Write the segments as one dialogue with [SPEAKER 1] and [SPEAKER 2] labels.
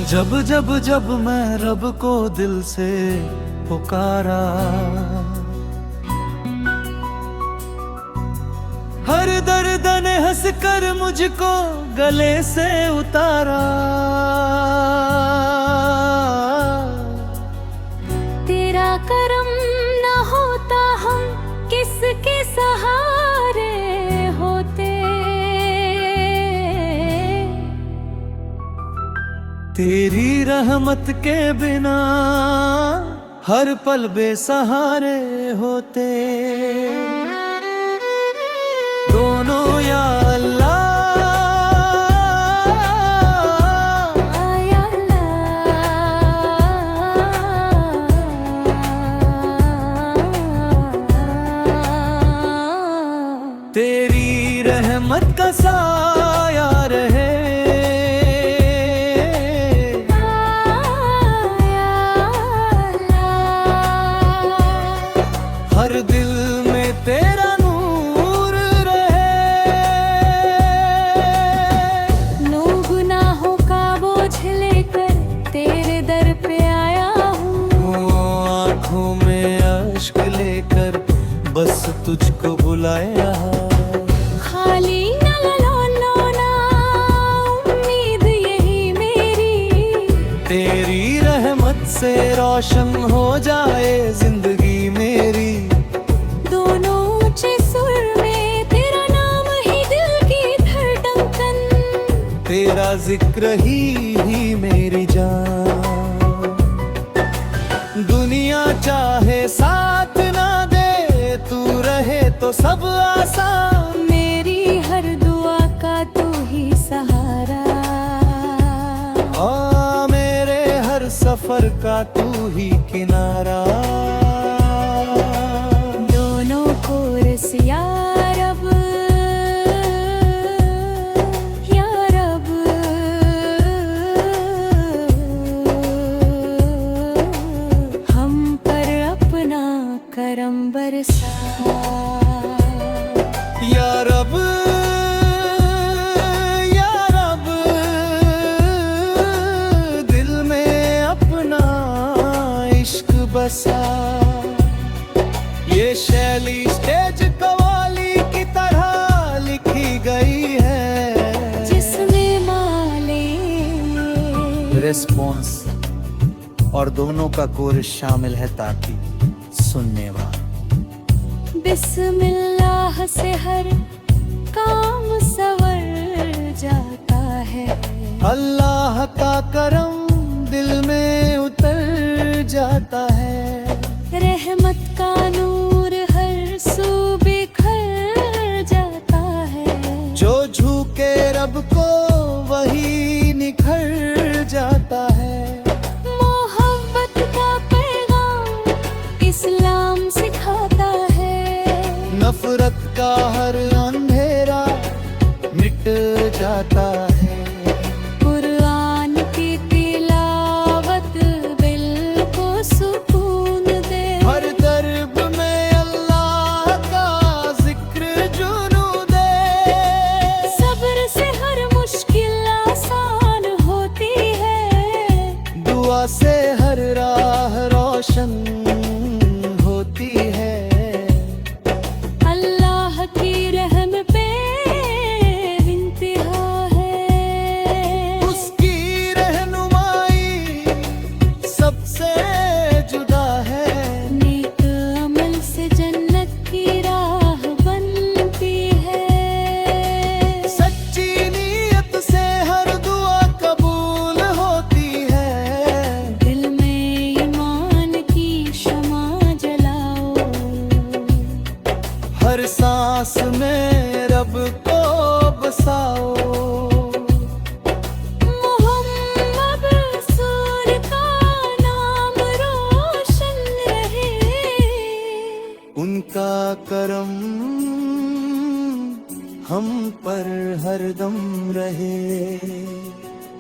[SPEAKER 1] जब जब जब मैं रब को दिल से पुकारा, हर दर्द ने हंस कर मुझको गले से उतारा।
[SPEAKER 2] तेरा करम न होता हम किसके सहारे होते।
[SPEAKER 1] तेरी रहमत के बिना हर पल बेसहारे होते। दोनों या अल्लाह,
[SPEAKER 2] या अल्लाह,
[SPEAKER 1] तेरी रहमत का साया रहे। हर दिल में तेरा नूर रहे।
[SPEAKER 2] नो गुनाहों का बोझ लेकर तेरे दर पे आया हूँ।
[SPEAKER 1] आँखों में अश्क लेकर बस तुझको बुलाया।
[SPEAKER 2] खाली ना लौना उम्मीद यही मेरी।
[SPEAKER 1] तेरी रहमत से रोशन हो जाए जिंदगी मेरी।
[SPEAKER 2] दोनों ऊंचे सुर में तेरा नाम ही दिल की धड़कन।
[SPEAKER 1] तेरा जिक्र ही मेरी जान। दुनिया चाहे साथ ना दे, तू रहे तो सब आसान।
[SPEAKER 2] मेरी हर दुआ का तू ही सहारा।
[SPEAKER 1] मेरे हर सफर का तू ही किनारा।
[SPEAKER 2] दोनों कोरस या रब, या रब, हम पर अपना करम बरसा।
[SPEAKER 1] या रब, या रब, दिल में अपना इश्क बसा। ये शैली स्टेज कवाली की तरह लिखी गई है,
[SPEAKER 2] जिसमें माले
[SPEAKER 1] रिस्पॉन्स और दोनों का कोरस शामिल है ताकि सुनने वाला
[SPEAKER 2] बिस्मिल्लाह से हर काम सवर जाता है।
[SPEAKER 1] अल्लाह का करम दिल में उतर जाता है।
[SPEAKER 2] रहमत का नूर हर सू बिखर जाता है।
[SPEAKER 1] जो झुके रब को वही निखर जाता है।
[SPEAKER 2] मोहब्बत का पैगाम इस्लाम सिखाता है।
[SPEAKER 1] नफरत का हर अंधेरा मिट जाता है।
[SPEAKER 2] कुरान की तिलावत दिल को सुकून दे।
[SPEAKER 1] हर दर्ब में अल्लाह का जिक्र जुनू दे।
[SPEAKER 2] सब्र से हर मुश्किल आसान होती है।
[SPEAKER 1] दुआ से हर राह रोशन होती है।
[SPEAKER 2] अल्लाह की रहम पे इंतहा है।
[SPEAKER 1] उसकी रहनुमाई सबसे जुदा है।
[SPEAKER 2] नेक अमल से जन्नत की राह बनती है।
[SPEAKER 1] सच्ची नीयत से हर दुआ कबूल होती है।
[SPEAKER 2] दिल में ईमान की शमा जलाओ।
[SPEAKER 1] हर सांस में रब को बसाओ।
[SPEAKER 2] मोहम्मद रसूल का नाम रोशन रहे।
[SPEAKER 1] उनका करम हम पर हरदम रहे।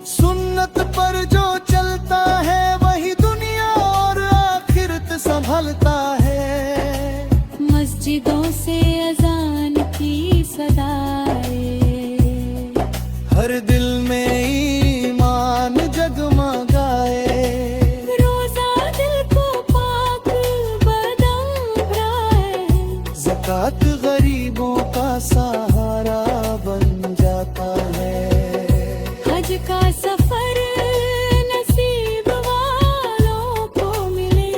[SPEAKER 1] सुन्नत पर जो चलता है वही दुनिया और आखिरत संभलता है।
[SPEAKER 2] मस्जिदों से अजान की सदाएं,
[SPEAKER 1] हर दिल में ईमान जगमगाए।
[SPEAKER 2] रोजा दिल को पाक बदम भराए,
[SPEAKER 1] ज़कात गरीबों का सहारा बन जाता है।
[SPEAKER 2] हज का सफर नसीब वालों को मिले,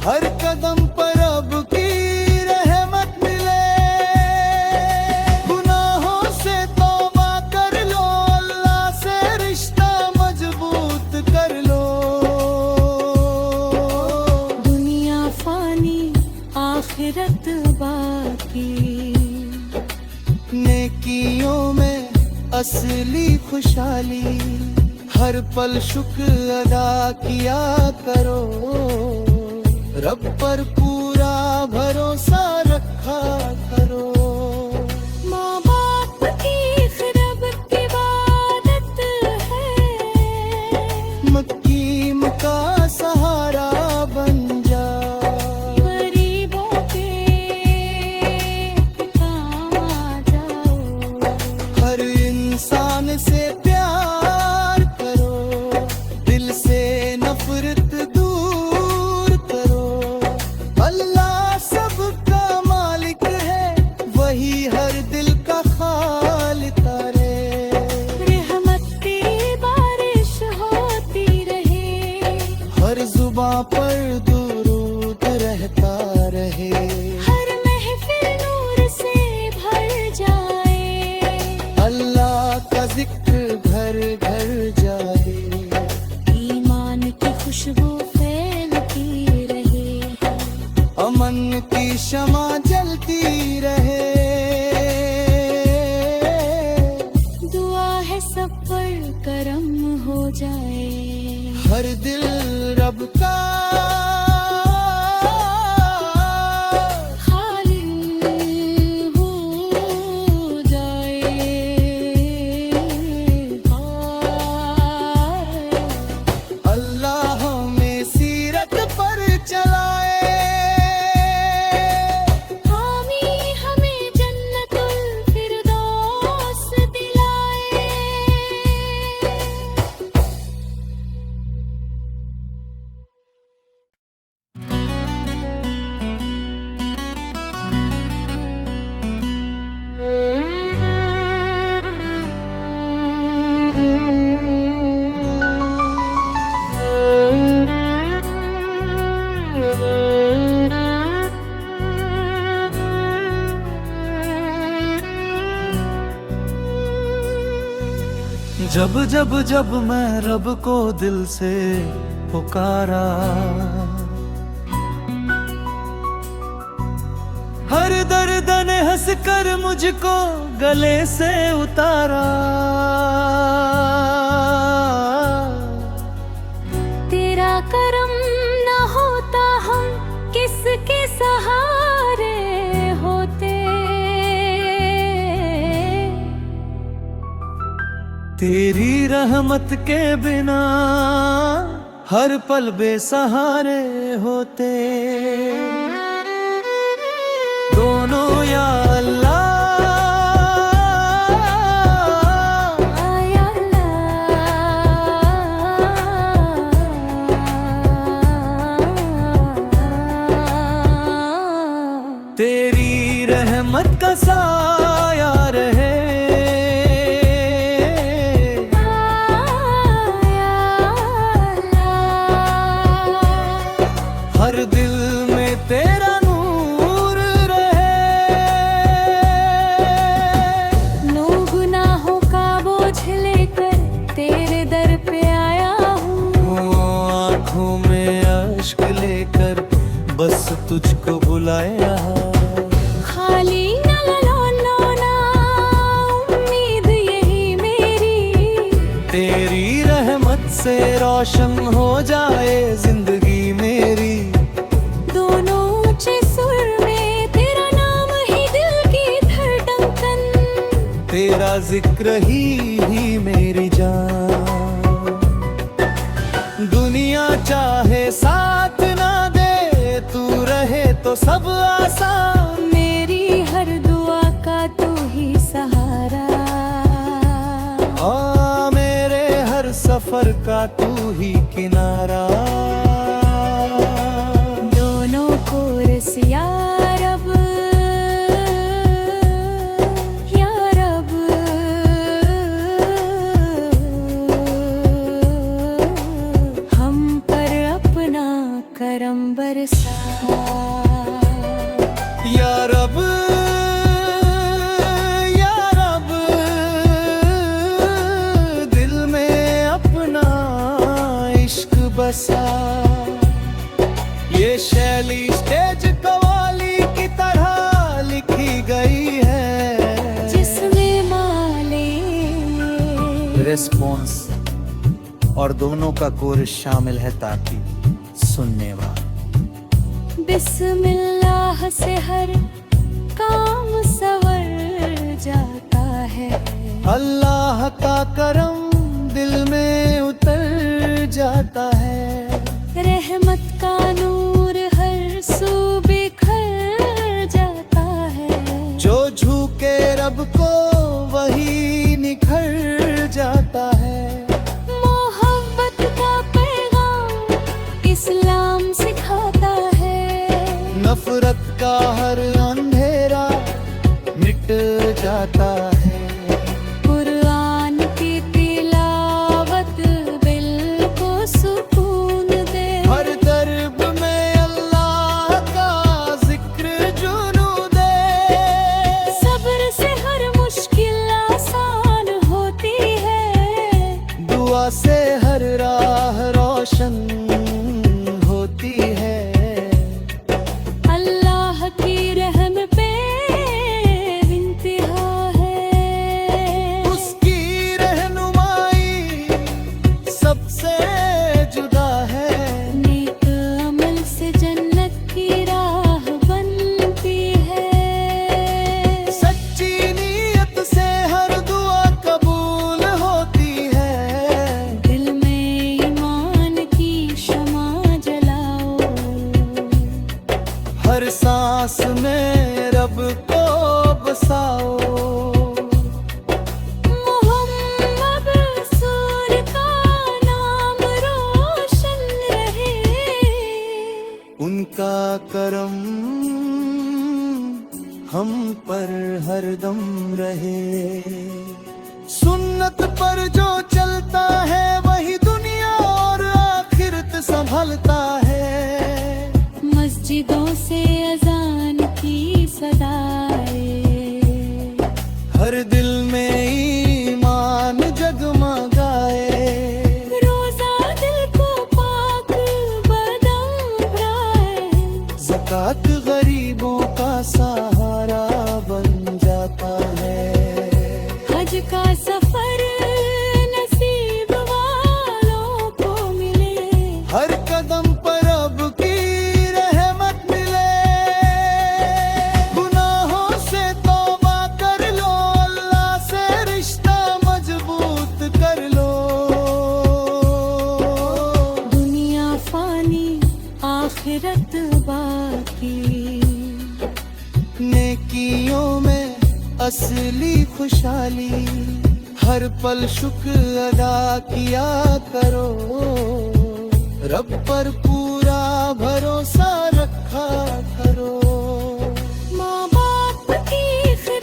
[SPEAKER 1] हर कदम पर अब की रहमत मिले। गुनाहों से तौबा कर लो, अल्लाह से रिश्ता मजबूत कर लो।
[SPEAKER 2] दुनिया फानी आखिरत बाकी,
[SPEAKER 1] नेकियों में असली खुशहाली। हर पल शुक्र अदा किया करो, रब पर पूरा भरोसा रखा करो।
[SPEAKER 2] माँ बाप की रब की इबादत है,
[SPEAKER 1] मकीम का सहारा बन जा।
[SPEAKER 2] गरीबों के काम आ जाओ,
[SPEAKER 1] हर इंसान से प्यार करो, दिल से नफरत दूर करो। अल्लाह सबका मालिक है, वही हर दिल का खालिक है।
[SPEAKER 2] रहमत की बारिश होती रहे,
[SPEAKER 1] हर जुबां पर दुरूद रहता रहे।
[SPEAKER 2] हर महफिल नूर से भर जाए,
[SPEAKER 1] अल्लाह का जिक्र घर घर जाए।
[SPEAKER 2] ईमान की खुशबू फैलती रहे,
[SPEAKER 1] अमन की शमा जलती रहे।
[SPEAKER 2] दुआ है सब पर करम हो जाए,
[SPEAKER 1] हर दिल रब का
[SPEAKER 2] खाली हो जाए।
[SPEAKER 1] अल्लाह हमें सीरत पर चलाए।
[SPEAKER 2] हामी हमें जन्नतुल फिरदौस दिलाए।
[SPEAKER 1] जब जब जब मैं रब को दिल से पुकारा, हर दर्द ने हंस कर मुझको गले से उतारा।
[SPEAKER 2] तेरा करम न होता हम किसके सहारे होते,
[SPEAKER 1] तेरी रहमत के बिना हर पल बेसहारे होते। दोनों या अल्लाह,
[SPEAKER 2] या अल्लाह।
[SPEAKER 1] तेरी रहमत का साया रहे। हर दिल में तेरा नूर रहे।
[SPEAKER 2] नो गुनाहों का बोझ लेकर तेरे दर पे आया हूँ,
[SPEAKER 1] आँखों में अश्क लेकर बस तुझको बुलाया।
[SPEAKER 2] खाली न लो ना उम्मीद यही मेरी,
[SPEAKER 1] तेरी रहमत से रोशन हो जाए जिंदगी मेरी।
[SPEAKER 2] दोनों ऊंचे सुर में तेरा नाम ही दिल की धड़कन,
[SPEAKER 1] तेरा जिक्र ही मेरी जान। दुनिया चाहे साथ ना दे, तू रहे तो सब आसान। सफर का तू ही किनारा।
[SPEAKER 2] दोनों कोरस या रब, या रब, हम पर अपना करम बरसा।
[SPEAKER 1] या रब, या रब, दिल में अपना इश्क बसा। ये शैली स्टेज कवाली की तरह लिखी गई है,
[SPEAKER 2] जिसमें माले
[SPEAKER 1] रिस्पॉन्स और दोनों का कोरस शामिल है ताकि सुनने वाला
[SPEAKER 2] बिस्मिल्लाह से हर काम सवर जाता है।
[SPEAKER 1] अल्लाह का करम दिल में उतर जाता है।
[SPEAKER 2] रहमत का नूर हर सू बिखर जाता है।
[SPEAKER 1] जो झुके रब को वही निखर जाता है।
[SPEAKER 2] मोहब्बत का पैगाम इस्लाम सिखाता है।
[SPEAKER 1] नफरत का हर अंधेरा मिट जाता है।
[SPEAKER 2] कुरान की तिलावत दिल को सुकून दे।
[SPEAKER 1] हर दर्द में अल्लाह का जिक्र जुनू दे।
[SPEAKER 2] सब्र से हर मुश्किल आसान होती है।
[SPEAKER 1] दुआ से हर राह रोशन होती है।
[SPEAKER 2] अल्लाह की रहम पे इंतहा है।
[SPEAKER 1] उसकी रहनुमाई सबसे जुदा है।
[SPEAKER 2] नेक अमल से जन्नत की राह बनती है।
[SPEAKER 1] सच्ची नीयत से हर दुआ कबूल होती है।
[SPEAKER 2] दिल में ईमान की शमा जलाओ।
[SPEAKER 1] हर सांस में रब को बसाओ।
[SPEAKER 2] मोहम्मद रसूल का नाम रोशन रहे।
[SPEAKER 1] उनका करम हम पर हरदम रहे। सुन्नत पर जो चलता है वही दुनिया और आखिरत संभलता है।
[SPEAKER 2] मस्जिदों से अजान की सदाएं।
[SPEAKER 1] हर दिल में ईमान जगमगाए।
[SPEAKER 2] रोजा दिल को पाक बदम भराए।
[SPEAKER 1] ज़कात गरीबों का सहारा बन जाता है।
[SPEAKER 2] हज का सफर नसीब वालों को मिले।
[SPEAKER 1] हर कदम पर रब की रहमत मिले। गुनाहों से तौबा कर लो, अल्लाह से रिश्ता मजबूत कर लो।
[SPEAKER 2] दुनिया फानी आखिरत बाकी।
[SPEAKER 1] नेकियों में असली खुशहाली। हर पल शुक्र अदा किया करो। रब पर पूरा भरोसा रखा करो।
[SPEAKER 2] माँ बाप की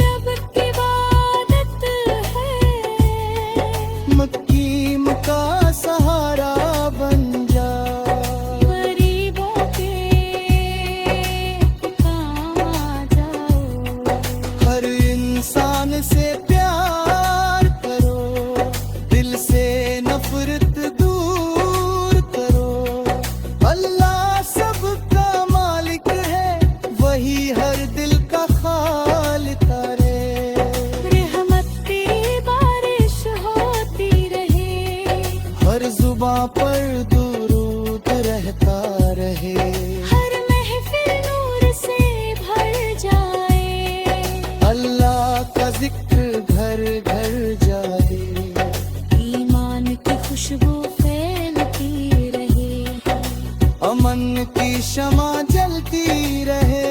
[SPEAKER 2] रब की इबादत है।
[SPEAKER 1] मकीम का सहारा बन जा।
[SPEAKER 2] गरीबों के काम आ जाओ।
[SPEAKER 1] हर इंसान से प्यार करो। दिल से नफरत दूर करो। अल्लाह सबका मालिक है, वही हर दिल का खालिक रे।
[SPEAKER 2] रहमत की बारिश होती रहे।
[SPEAKER 1] हर जुबां पर दुरूद रहता रहे।
[SPEAKER 2] हर महफिल नूर से भर जाए।
[SPEAKER 1] अल्लाह का जिक्र घर घर जाए।
[SPEAKER 2] ईमान की खुशबू फैलती रहे।
[SPEAKER 1] अमन की शमा जलती रहे।